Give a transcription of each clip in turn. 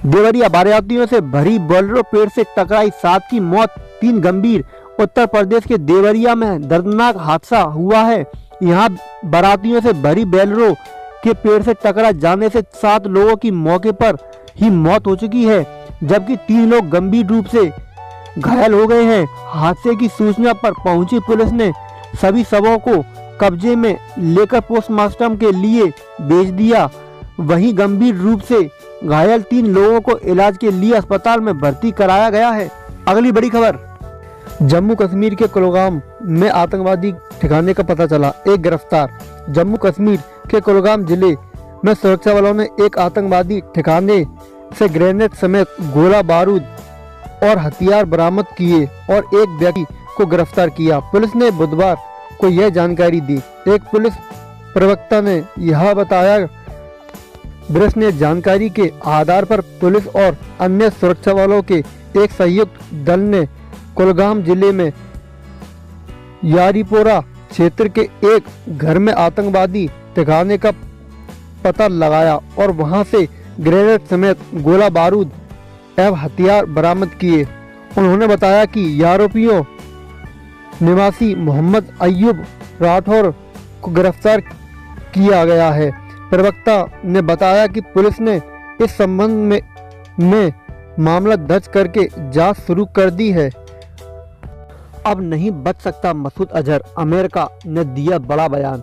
देवरिया, बारातियों से भरी बोलेरो पेड़ से टकराई, 7 की मौत, 3 गंभीर। उत्तर प्रदेश के देवरिया में दर्दनाक हादसा हुआ है। यहाँ बारातियों से भरी बोलेरो के पेड़ से टकरा जाने से 7 लोगों की मौके पर ही मौत हो चुकी है, जबकि 3 लोग गंभीर रूप से घायल हो गए हैं। हादसे की सूचना पर पहुंची पुलिस ने सभी शवों को कब्जे में लेकर पोस्टमार्टम के लिए भेज दिया। वहीं गंभीर रूप से घायल 3 लोगों को इलाज के लिए अस्पताल में भर्ती कराया गया है। अगली बड़ी खबर, जम्मू कश्मीर के कुलगाम में आतंकवादी ठिकाने का पता चला, एक गिरफ्तार। जम्मू कश्मीर के कुलगाम जिले में सुरक्षा बलों ने एक आतंकवादी ठिकाने से ग्रेनेड समेत गोला बारूद और हथियार बरामद किए और एक व्यक्ति को गिरफ्तार किया। पुलिस ने बुधवार को यह जानकारी दी। एक पुलिस प्रवक्ता ने यह बताया, पुलिस ने जानकारी के आधार पर पुलिस और अन्य सुरक्षा बलों के एक संयुक्त दल ने कुलगाम जिले में यारीपोरा क्षेत्र के एक घर में आतंकवादी ठिकाने का पता लगाया और वहां से ग्रेनेड समेत गोला बारूद एवं हथियार बरामद किए। उन्होंने बताया कि आरोपियों निवासी मोहम्मद अय्यूब राठौर को गिरफ्तार किया गया है। प्रवक्ता ने बताया कि पुलिस ने इस संबंध में मामला दर्ज करके जांच शुरू कर दी है। अब नहीं बच सकता मसूद अजहर, अमेरिका ने दिया बड़ा बयान।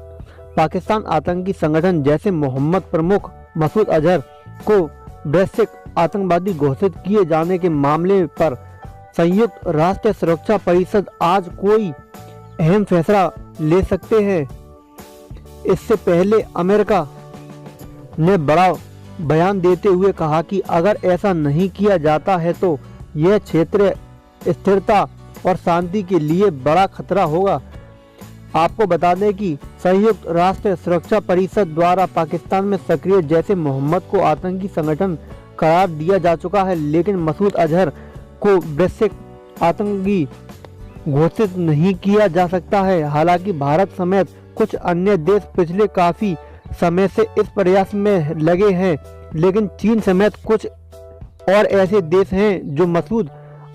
पाकिस्तान आतंकी संगठन जैसे मोहम्मद प्रमुख मसूद अजहर को वैश्विक आतंकवादी घोषित किए जाने के मामले पर संयुक्त राष्ट्र सुरक्षा परिषद आज कोई अहम फैसला ले सकते हैं। इससे पहले अमेरिका ने बड़ा बयान देते हुए कहा कि अगर ऐसा नहीं किया जाता है तो यह क्षेत्र स्थिरता और शांति के लिए बड़ा खतरा होगा। आपको बता दें कि संयुक्त राष्ट्र सुरक्षा परिषद द्वारा पाकिस्तान में सक्रिय जैसे मोहम्मद को आतंकी संगठन करार दिया जा चुका है, लेकिन मसूद अजहर को वैश्विक आतंकी घोषित नहीं किया जा सकता है। हालांकि भारत समेत कुछ अन्य देश पिछले काफी समय से इस प्रयास में लगे हैं, लेकिन चीन समेत कुछ और ऐसे देश हैं जो मसूद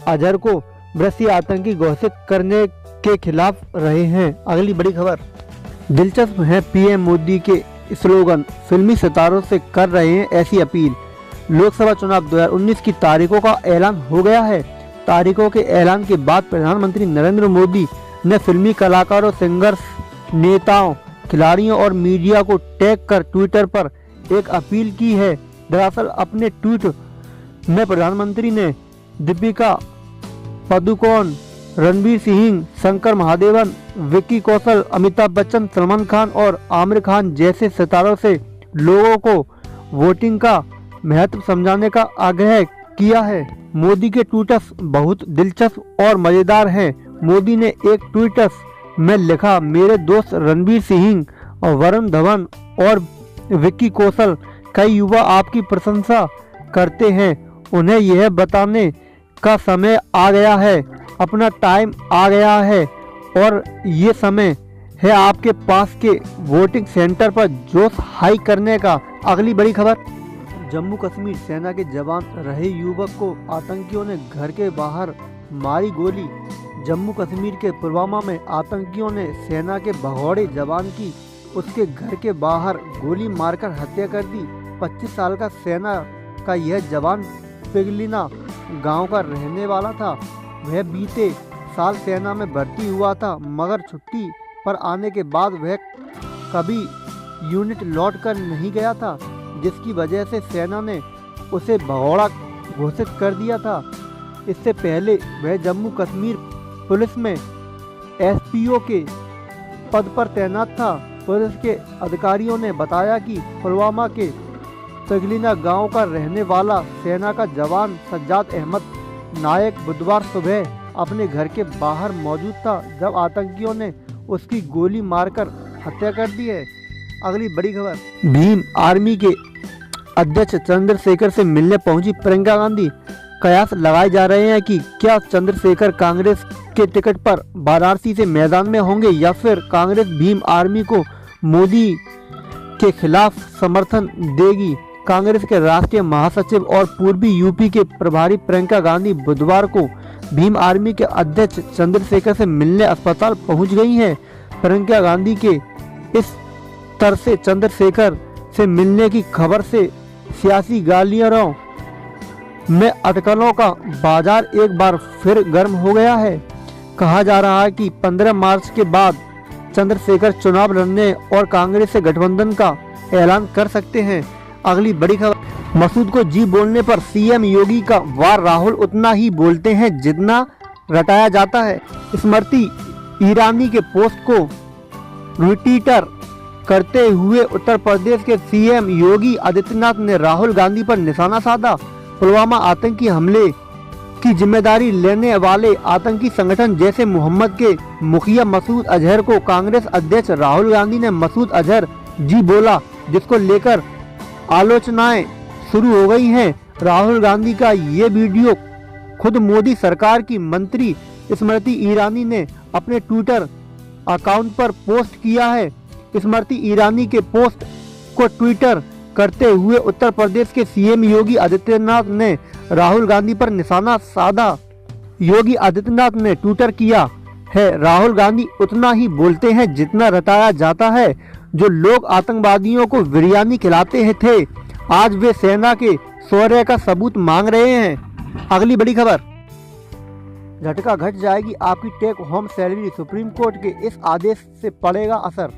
अजहर को वैश्विक आतंकी घोषित करने के खिलाफ रहे हैं। अगली बड़ी खबर, दिलचस्प है पीएम मोदी के स्लोगन, फिल्मी सितारों से कर रहे हैं ऐसी अपील। लोकसभा चुनाव 2019 की तारीखों का ऐलान हो गया है। तारीखों के ऐलान के बाद प्रधानमंत्री नरेंद्र मोदी ने फिल्मी कलाकारों, सिंगर्स, नेताओं, खिलाड़ियों और मीडिया को टैग कर ट्विटर पर एक अपील की है। दरअसल अपने ट्वीट में प्रधानमंत्री ने दीपिका पादुकोण, रणवीर सिंह, शंकर महादेवन, विक्की कौशल, अमिताभ बच्चन, सलमान खान और आमिर खान जैसे सितारों से लोगों को वोटिंग का महत्व समझाने का आग्रह किया है। मोदी के ट्वीट्स बहुत दिलचस्प और मजेदार हैं। मोदी ने एक ट्वीट्स में लिखा, मेरे दोस्त रणवीर सिंह और वरुण धवन और विक्की कौशल, कई युवा आपकी प्रशंसा करते हैं। उन्हें यह बताने का समय आ गया है, अपना टाइम आ गया है और ये समय है आपके पास के वोटिंग सेंटर पर जोश हाई करने का। अगली बड़ी खबर, जम्मू कश्मीर सेना के जवान रहे युवक को आतंकियों ने घर के बाहर मारी गोली। जम्मू कश्मीर के पुलवामा में आतंकियों ने सेना के भगौड़े जवान की उसके घर के बाहर गोली मारकर हत्या कर दी। 25 साल का सेना का यह जवान पिगलिना गांव का रहने वाला था। वह बीते साल सेना में भर्ती हुआ था, मगर छुट्टी पर आने के बाद वह कभी यूनिट लौट कर नहीं गया था, जिसकी वजह से सेना ने उसे भगौड़ा घोषित कर दिया था। इससे पहले वह जम्मू कश्मीर पुलिस में एसपीओ के पद पर तैनात था। पुलिस के अधिकारियों ने बताया कि पुलवामा के पिगलिना गांव का रहने वाला सेना का जवान सज्जाद अहमद नायक बुधवार सुबह अपने घर के बाहर मौजूद था, जब आतंकियों ने उसकी गोली मारकर हत्या कर दी है। अगली बड़ी खबर, भीम आर्मी के अध्यक्ष चंद्रशेखर से मिलने पहुंची प्रियंका गांधी। कयास लगाए जा रहे हैं कि क्या चंद्रशेखर कांग्रेस के टिकट पर वाराणसी से मैदान में होंगे या फिर कांग्रेस भीम आर्मी को मोदी के खिलाफ समर्थन देगी। कांग्रेस के राष्ट्रीय महासचिव और पूर्वी यूपी के प्रभारी प्रियंका गांधी बुधवार को भीम आर्मी के अध्यक्ष चंद्रशेखर से मिलने अस्पताल पहुंच गई हैं। प्रियंका गांधी के इस तरह से चंद्रशेखर से मिलने की खबर से सियासी गलियारों में अटकलों का बाजार एक बार फिर गर्म हो गया है। कहा जा रहा है कि 15 मार्च के बाद चंद्रशेखर चुनाव लड़ने और कांग्रेस से गठबंधन का ऐलान कर सकते हैं। अगली बड़ी खबर, मसूद को जी बोलने पर सीएम योगी का वार, राहुल उतना ही बोलते हैं जितना रटाया जाता है। स्मृति ईरानी के पोस्ट को रिट्वीट करते हुए उत्तर प्रदेश के सीएम योगी आदित्यनाथ ने राहुल गांधी पर निशाना साधा। पुलवामा आतंकी हमले की जिम्मेदारी लेने वाले आतंकी संगठन जैसे मोहम्मद के मुखिया मसूद अजहर को कांग्रेस अध्यक्ष राहुल गांधी ने मसूद अजहर जी बोला, जिसको लेकर आलोचनाएं शुरू हो गई हैं। राहुल गांधी का ये वीडियो खुद मोदी सरकार की मंत्री स्मृति ईरानी ने अपने ट्विटर अकाउंट पर पोस्ट किया है। स्मृति ईरानी के पोस्ट को ट्विटर करते हुए उत्तर प्रदेश के सीएम योगी आदित्यनाथ ने राहुल गांधी पर निशाना साधा। योगी आदित्यनाथ ने ट्विटर किया है, राहुल गांधी उतना ही बोलते हैं जितना रटाया जाता है। जो लोग आतंकवादियों को बिरयानी खिलाते थे, आज वे सेना के शौर्य का सबूत मांग रहे हैं। अगली बड़ी खबर, झटका घट जाएगी आपकी take home salary, supreme court के इस आदेश से पड़ेगा असर।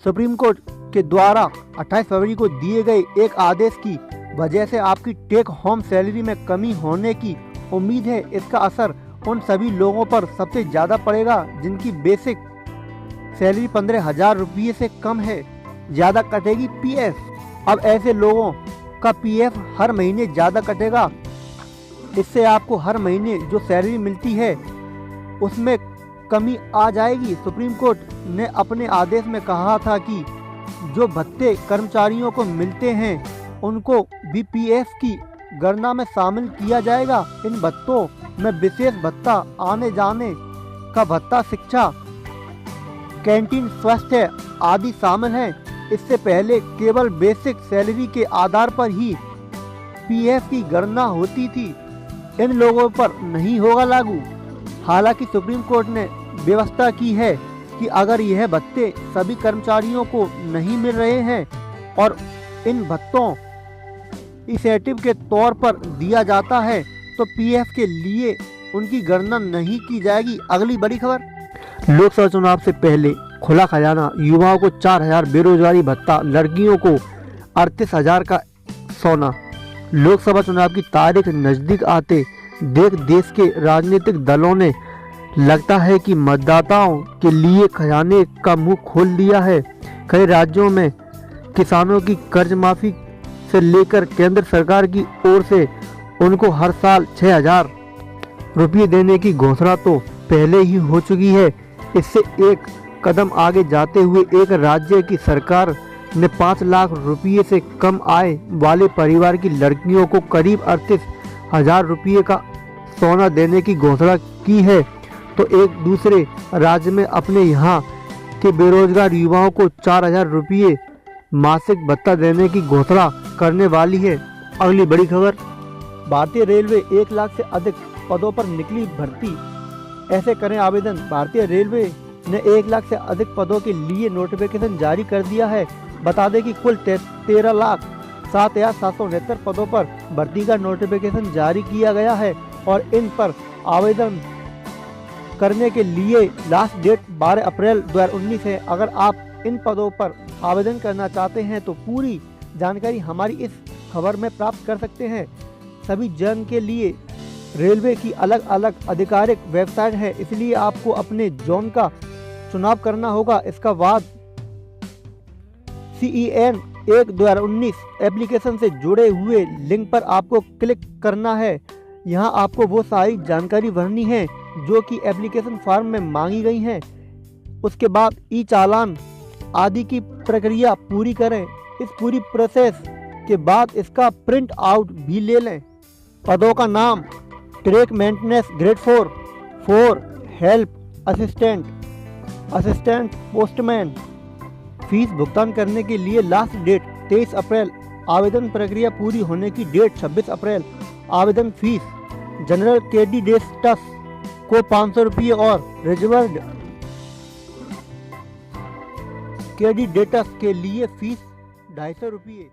सुप्रीम कोर्ट के द्वारा 28 फरवरी को दिए गए एक आदेश की वजह से आपकी टेक होम सैलरी में कमी होने की उम्मीद है। इसका असर उन सभी लोगों पर सबसे ज्यादा पड़ेगा जिनकी बेसिक सैलरी 15,000 रुपये से कम है। ज्यादा कटेगी पीएफ। अब ऐसे लोगों का पीएफ हर महीने ज्यादा कटेगा। इससे आपको हर महीने जो सैलरी मिलती है उसमें कमी आ जाएगी। सुप्रीम कोर्ट ने अपने आदेश में कहा था कि जो भत्ते कर्मचारियों को मिलते हैं उनको भी पीएफ की गणना में शामिल किया जाएगा। इन भत्तों में विशेष भत्ता, आने जाने का भत्ता, शिक्षा, कैंटीन, स्वास्थ्य आदि शामिल हैं। इससे पहले केवल बेसिक सैलरी के आधार पर ही पीएफ की गणना होती थी। इन लोगों पर नहीं होगा लागू। हालांकि सुप्रीम कोर्ट ने व्यवस्था की है कि अगर यह भत्ते सभी कर्मचारियों को नहीं मिल रहे हैं और इन भत्तों इंसेंटिव के तौर पर दिया जाता है तो पीएफ के लिए उनकी गणना नहीं की जाएगी। अगली बड़ी खबर, लोकसभा चुनाव से पहले खुला खजाना, युवाओं को 4,000 बेरोजगारी भत्ता, लड़कियों को 38,000 का सोना। लोकसभा चुनाव की तारीख नजदीक आते देख देश के राजनीतिक दलों ने लगता है कि मतदाताओं के लिए खजाने का मुंह खोल दिया है। कई राज्यों में किसानों की कर्ज माफी से लेकर केंद्र सरकार की ओर से उनको हर साल 6,000 रुपये देने की घोषणा तो पहले ही हो चुकी है। इससे एक कदम आगे जाते हुए एक राज्य की सरकार ने 5 लाख रुपये से कम आय वाले परिवार की लड़कियों को करीब 38,000 रुपये का सोना देने की घोषणा की है, तो एक दूसरे राज्य में अपने यहाँ के बेरोजगार युवाओं को 4,000 रुपये मासिक भत्ता देने की घोषणा करने वाली है। अगली बड़ी खबर, भारतीय रेलवे 1 लाख से अधिक पदों पर निकली भर्ती, ऐसे करें आवेदन। भारतीय रेलवे ने 1 लाख से अधिक पदों के लिए नोटिफिकेशन जारी कर दिया है। बता दें कि कुल 13,07,769 पदों पर भर्ती का नोटिफिकेशन जारी किया गया है और इन पर आवेदन करने के लिए लास्ट डेट 12 अप्रैल 2019 है। अगर आप इन पदों पर आवेदन करना चाहते हैं तो पूरी जानकारी हमारी इस खबर में प्राप्त कर सकते हैं। सभी जन के लिए रेलवे की अलग अलग आधिकारिक वेबसाइट है, इसलिए आपको अपने जोन का चुनाव करना होगा। इसका बाद CEN 1/2019 एप्लीकेशन से जुड़े हुए लिंक पर आपको क्लिक करना है। यहाँ आपको वो सारी जानकारी भरनी है जो कि एप्लीकेशन फॉर्म में मांगी गई हैं। उसके बाद ई चालान आदि की प्रक्रिया पूरी करें। इस पूरी प्रोसेस के बाद इसका प्रिंट आउट भी ले लें। पदों का नाम, track maintenance grade 4 help assistant, assistant postman. Fees भुगतान करने के लिए लास्ट डेट 23 अप्रैल आवेदन प्रक्रिया पूरी होने की डेट 26 अप्रैल। आवेदन फीस जनरल कैंडिडेट्स को 500 रुपये और रिजर्व्ड कैंडिडेट्स के लिए फीस 250 रुपये।